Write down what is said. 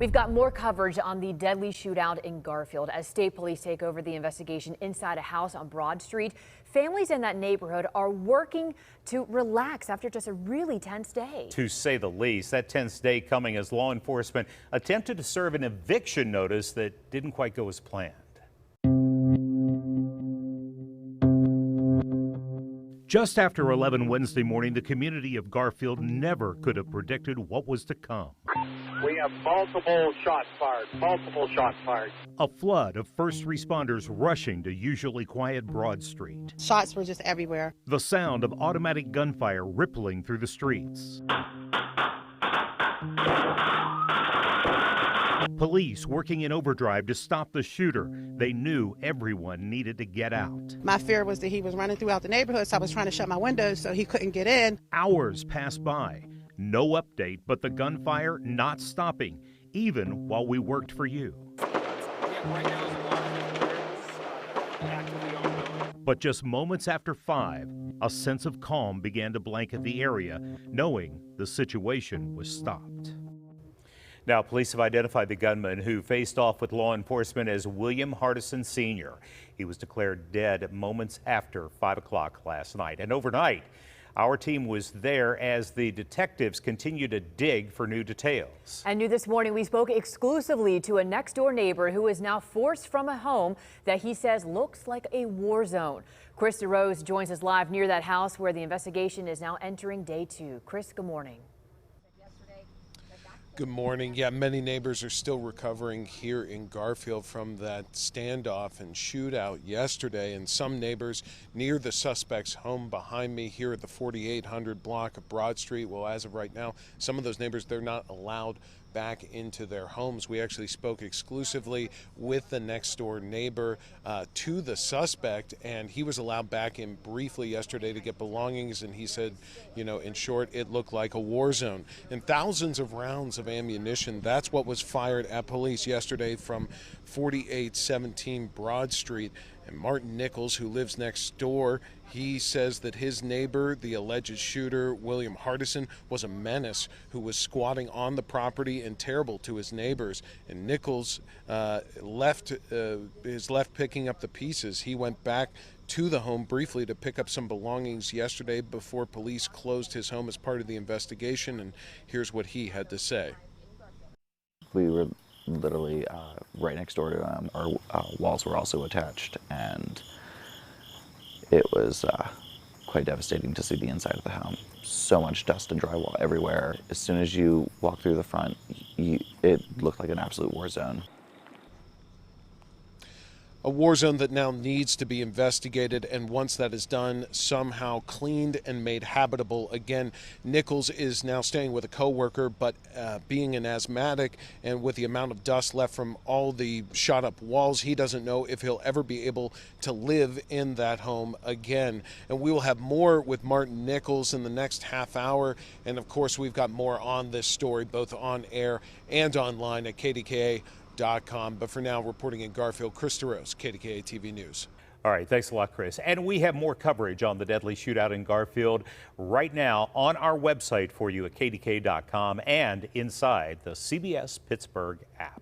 We've got more coverage on the deadly shootout in Garfield as state police take over the investigation inside a house on Broad Street. Families in that neighborhood are working to relax after just a really tense day. To say the least, that tense day coming as law enforcement attempted to serve an eviction notice that didn't quite go as planned. Just after 11 Wednesday morning, the community of Garfield never could have predicted what was to come. We have multiple shots fired. A flood of first responders rushing to usually quiet Broad Street. Shots were just everywhere. The sound of automatic gunfire rippling through the streets. Police working in overdrive to stop the shooter. They knew everyone needed to get out. My fear was that he was running throughout the neighborhood, so I was trying to shut my windows so he couldn't get in. Hours passed by. No update, but the gunfire not stopping, even while we worked for you. But just moments after 5, a sense of calm began to blanket the area, knowing the situation was stopped. Now, police have identified the gunman who faced off with law enforcement as William Hardison Sr. He was declared dead moments after 5 o'clock last night. And overnight, our team was there as the detectives continue to dig for new details. And new this morning, we spoke exclusively to a next-door neighbor who is now forced from a home that he says looks like a war zone. Chris DeRose joins us live near that house where the investigation is now entering day 2. Chris, good morning. Good morning. Yeah, many neighbors are still recovering here in Garfield from that standoff and shootout yesterday, and some neighbors near the suspect's home behind me here at the 4800 block of Broad Street. Well, as of right now, some of those neighbors, they're not allowed back into their homes. We actually spoke exclusively with the next door neighbor to the suspect, and he was allowed back in briefly yesterday to get belongings, and he said, you know, in short, it looked like a war zone. And thousands of rounds of ammunition, that's what was fired at police yesterday from 4817 Broad Street. And Martin Nichols, who lives next door, he says that his neighbor, the alleged shooter, William Hardison, was a menace who was squatting on the property and terrible to his neighbors. And Nichols is left picking up the pieces. He went back to the home briefly to pick up some belongings yesterday before police closed his home as part of the investigation. And here's what he had to say. We were literally right next door to him. Our walls were also attached, and it was quite devastating to see the inside of the home. So much dust and drywall everywhere. As soon as you walk through the front, it looked like an absolute war zone. A war zone that now needs to be investigated, and once that is done, somehow cleaned and made habitable again. Nichols is now staying with a co-worker, but being an asthmatic and with the amount of dust left from all the shot up walls, he doesn't know if he'll ever be able to live in that home again. And we will have more with Martin Nichols in the next half hour. And of course, we've got more on this story, both on air and online at KDKA.TV. But for now, reporting in Garfield, Chris DeRose, KDKA-TV News. All right, thanks a lot, Chris. And we have more coverage on the deadly shootout in Garfield right now on our website for you at KDKA.com and inside the CBS Pittsburgh app.